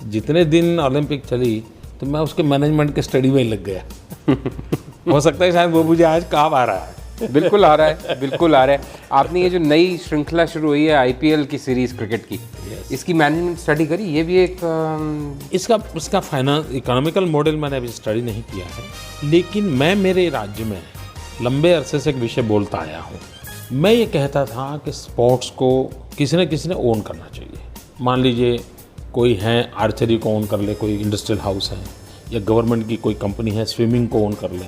जितने दिन ओलंपिक चली तो मैं उसके मैनेजमेंट के स्टडी में ही लग गया हो सकता है शायद वो मुझे आज काम आ रहा है। बिल्कुल आ रहा है, बिल्कुल आ रहा है। आपने ये जो नई श्रृंखला शुरू हुई है आईपीएल की सीरीज क्रिकेट की, इसकी मैनेजमेंट स्टडी करी? ये भी एक इसका फाइनेंस इकोनॉमिकल मॉडल मैंने अभी स्टडी नहीं किया है, लेकिन मैं मेरे राज्य में लंबे अरसे से एक विषय बोलता आया हूँ। मैं ये कहता था कि स्पोर्ट्स को किसी न ओन करना चाहिए। मान लीजिए कोई है आर्चरी को ओन कर ले, कोई इंडस्ट्रियल हाउस है, या गवर्नमेंट की कोई कंपनी है स्विमिंग को ओन कर ले।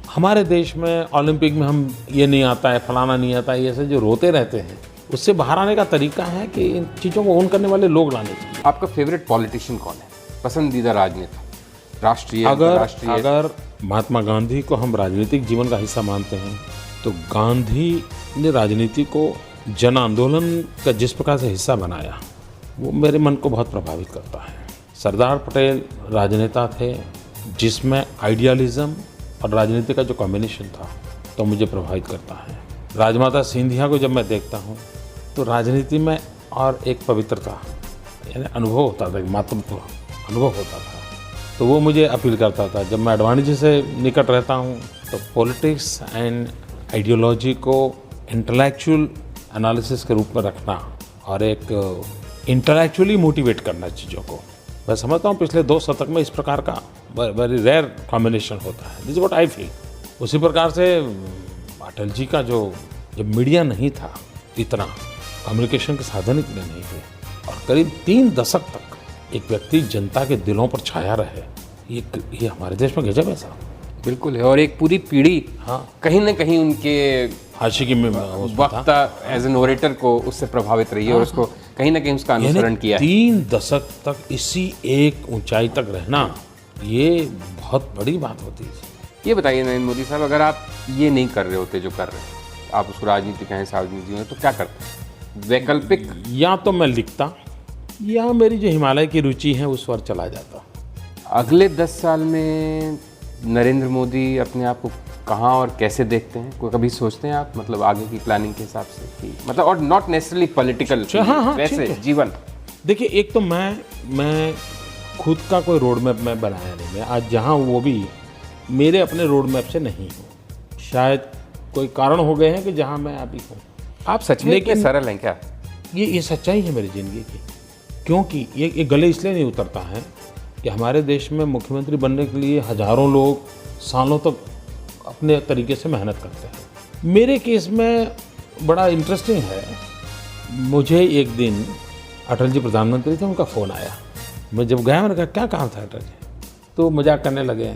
हमारे देश में ओलंपिक में हम ये नहीं आता है, फलाना नहीं आता है, ऐसे जो रोते रहते हैं, उससे बाहर आने का तरीका है कि इन चीज़ों को ओन करने वाले लोग लाने चाहिए। आपका फेवरेट पॉलिटिशियन कौन है, पसंदीदा राजनेता, राष्ट्रीय, अगर महात्मा गांधी को हम राजनीतिक जीवन का हिस्सा मानते हैं, तो गांधी ने राजनीति को जन आंदोलन का जिस प्रकार से हिस्सा बनाया, वो मेरे मन को बहुत प्रभावित करता है। सरदार पटेल राजनेता थे जिसमें आइडियलिज्म और राजनीति का जो कॉम्बिनेशन था, तो मुझे प्रभावित करता है। राजमाता सिंधिया को जब मैं देखता हूँ तो राजनीति में और एक पवित्रता यानी अनुभव होता था, मातृत्व अनुभव होता था, तो वो मुझे अपील करता था। जब मैं अडवाणी जी से निकट रहता हूँ तो पॉलिटिक्स एंड आइडियोलॉजी को इंटेलेक्चुअल एनालिसिस के रूप में रखना और एक इंटेलेक्चुअली मोटिवेट करना चीज़ों को, मैं समझता हूँ पिछले 2 शतक में इस प्रकार का वेरी रेयर कॉम्बिनेशन होता है। This is what I feel. उसी प्रकार से अटल जी का जब मीडिया नहीं था, इतना कम्युनिकेशन के साधन इतने नहीं थे, और करीब 3 दशक तक एक व्यक्ति जनता के दिलों पर छाया रहे, ये हमारे देश में गजब है साहब। बिल्कुल है। और एक पूरी पीढ़ी कहीं ना कहीं उनके आशिकी में वक्ता एज एन ओरेटर को उससे प्रभावित रही है और उसको कहीं ना कहीं उसका अनुसरण किया है। 3 दशक तक इसी एक ऊंचाई तक रहना, ये बहुत बड़ी बात होती है। ये बताइए नरेंद्र मोदी साहब, अगर आप ये नहीं कर रहे होते जो कर रहे हैं, आप उसको राजनीति कहें, सार्वजनिक जीवन, तो क्या करते? वैकल्पिक, या तो मैं लिखता, या मेरी जो हिमालय की रुचि है उस पर चला जाता। अगले 10 साल में नरेंद्र मोदी अपने आप को कहाँ और कैसे देखते हैं? कोई कभी सोचते हैं आप, मतलब आगे की प्लानिंग के हिसाब से कि मतलब, और नॉट नेसेसरली पॉलिटिकल, वैसे जीवन? देखिए, एक तो मैं खुद का कोई रोड मैप मैं बनाया नहीं। मैं आज जहाँ हूँ वो भी मेरे अपने रोड मैप से नहीं हूँ। शायद कोई कारण हो गए हैं कि जहाँ मैं अभी हूँ। आप सच में इतने सरल हैं क्या? ये सच्चाई है मेरी ज़िंदगी की। क्योंकि ये गले इसलिए नहीं उतरता है कि हमारे देश में मुख्यमंत्री बनने के लिए हज़ारों लोग सालों तक अपने तरीके से मेहनत करते हैं। मेरे केस में बड़ा इंटरेस्टिंग है, मुझे एक दिन अटल जी प्रधानमंत्री थे, उनका फ़ोन आया। मैं जब गया, मैंने कहा क्या काम था अटल जी? तो मजाक करने लगे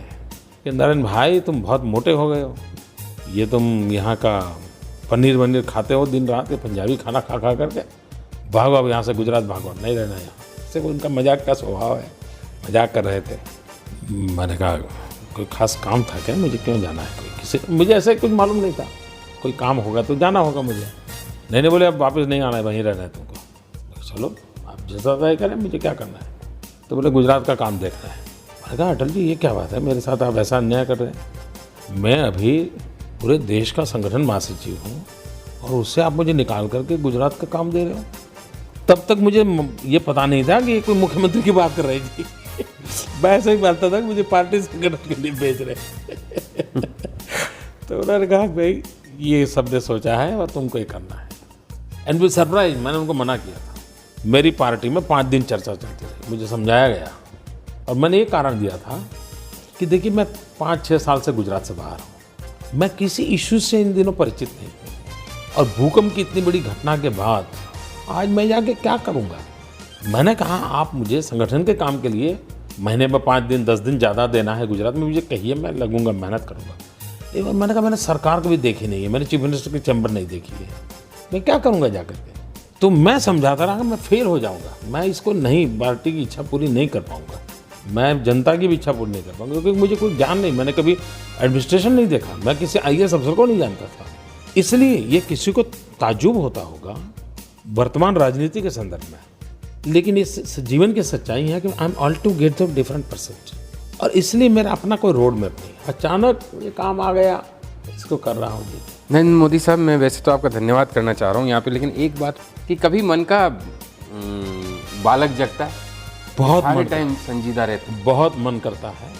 कि नरेंद्र भाई तुम बहुत मोटे हो गए हो, ये तुम यहाँ का पनीर खाते हो दिन रात, ये पंजाबी खाना खा करके, भागो अब यहाँ से, गुजरात भागो, नहीं रहना यहाँ से। उनका मजाक का स्वभाव है, मजाक कर रहे थे। मैंने कहा कोई खास काम था क्या, मुझे क्यों जाना है? कोई किसी, मुझे ऐसा कुछ मालूम नहीं था, कोई काम होगा तो जाना होगा मुझे। नहीं बोले अब वापस नहीं आना है, वहीं रहना है तुमको। चलो आप जैसा तय करें, मुझे क्या करना है? तो बोले गुजरात का काम देखना है। मैंने कहा अटल जी ये क्या बात है, मेरे साथ आप ऐसा अन्याय कर रहे हैं? मैं अभी पूरे देश का संगठन महासचिव हूँ और उससे आप मुझे निकाल करके गुजरात का काम दे रहे हो। तब तक मुझे ये पता नहीं था कि ये कोई मुख्यमंत्री की बात कर रही थी। मैं ऐसा ही मानता था कि मुझे पार्टी संगठन के लिए भेज रहे। तो उन्होंने कहा भाई ये सबने सोचा है और तुमको ये करना है। एंड विद सरप्राइज मैंने उनको मना किया था। मेरी पार्टी में 5 दिन चर्चा चलती रही, मुझे समझाया गया और मैंने ये कारण दिया था कि देखिए मैं 5-6 साल से गुजरात से बाहर हूँ, मैं किसी इश्यू से इन दिनों परिचित नहीं हूँ, और भूकंप की इतनी बड़ी घटना के बाद आज मैं जाके क्या करूँगा? मैंने कहा आप मुझे संगठन के काम के लिए महीने में 5 दिन 10 दिन ज़्यादा देना है गुजरात में, मुझे कहिए, मैं लगूंगा, मेहनत करूँगा। एक बार मैंने कहा मैंने सरकार को भी देखी नहीं है, मैंने चीफ मिनिस्टर की चैम्बर नहीं देखी है, मैं क्या करूँगा जाकर के? तो मैं समझाता रहा मैं फेल हो जाऊँगा, मैं इसको नहीं, पार्टी की इच्छा पूरी नहीं कर पाऊँगा, मैं जनता की भी इच्छा पूरी नहीं कर पाऊँगा, क्योंकि मुझे कोई ज्ञान नहीं, मैंने कभी एडमिनिस्ट्रेशन नहीं देखा, मैं किसी IAS अफसर को नहीं जानता था। इसलिए ये किसी को ताज्जुब होता होगा वर्तमान राजनीति के संदर्भ में, लेकिन इस जीवन की सच्चाई है कि I am altogether different person, और इसलिए मेरा अपना कोई रोड मैप नहीं। अचानक ये काम आ गया, इसको कर रहा हूँ। नरेंद्र मोदी साहब, मैं वैसे तो आपका धन्यवाद करना चाह रहा हूँ यहाँ पे, लेकिन एक बात कि कभी मन का बालक जगता है, बहुत सारे टाइम संजीदा रहता है, बहुत मन करता है।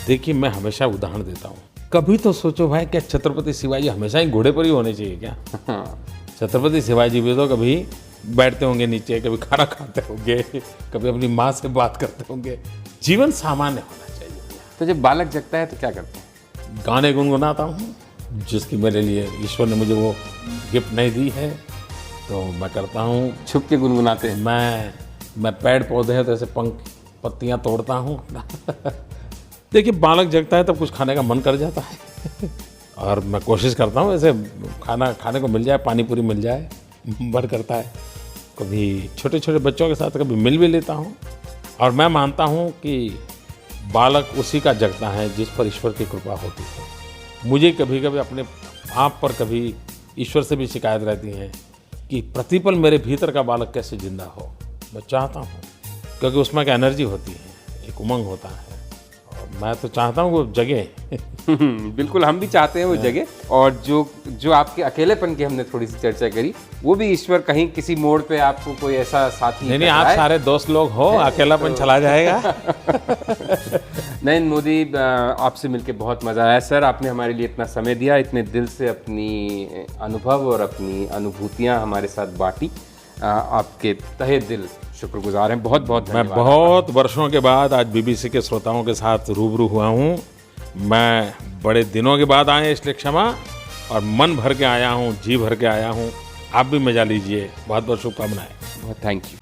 देखिए मैं हमेशा उदाहरण देता हूँ, कभी तो सोचो भाई, क्या छत्रपति शिवाजी हमेशा ही घोड़े पर ही होने चाहिए क्या? छत्रपति शिवाजी भी तो कभी बैठते होंगे नीचे, कभी खाना खाते होंगे, कभी अपनी माँ से बात करते होंगे। जीवन सामान्य होना चाहिए। तो जब बालक जगता है तो क्या करते हैं? गाने गुनगुनाता हूँ, जिसकी मेरे लिए ईश्वर ने मुझे वो गिफ्ट नहीं दी है, तो मैं करता हूँ। छुप के गुनगुनाते हैं? मैं पेड़ पौधे हैं तो ऐसे पंख पत्तियाँ तोड़ता हूँ। देखिए, बालक जगता है तब कुछ खाने का मन कर जाता है और मैं कोशिश करता हूँ ऐसे खाना खाने को मिल जाए, पानी पूरी मिल जाए, मन करता है। कभी छोटे छोटे बच्चों के साथ कभी मिल भी लेता हूँ। और मैं मानता हूँ कि बालक उसी का जगता है जिस पर ईश्वर की कृपा होती है। मुझे कभी कभी अपने आप पर कभी ईश्वर से भी शिकायत रहती है कि प्रतिपल मेरे भीतर का बालक कैसे जिंदा हो। मैं चाहता हूँ, क्योंकि उसमें एक एनर्जी होती है, एक उमंग होता है, और मैं तो चाहता हूँ वो जगे। बिल्कुल, हम भी चाहते हैं वो जगह। और जो आपके अकेलेपन की हमने थोड़ी सी चर्चा करी, वो भी ईश्वर कहीं किसी मोड़ पे आपको कोई ऐसा साथी नहीं, आप सारे दोस्त लोग हो, अकेलापन चला जाएगा। नरेंद्र मोदी, आपसे मिलके बहुत मज़ा आया सर। आपने हमारे लिए इतना समय दिया, इतने दिल से अपनी अनुभव और अपनी अनुभूतियाँ हमारे साथ बांटी। आपके तहे दिल शुक्रगुजार हैं। बहुत बहुत मैं बहुत वर्षों के बाद आज बीबीसी के श्रोताओं के साथ रूबरू हुआ हूँ। मैं बड़े दिनों के बाद आए, इसलिए क्षमा, और मन भर के आया हूँ, जी भर के आया हूँ। आप भी मजा लीजिए। बहुत बहुत शुभकामनाएं। बहुत थैंक यू।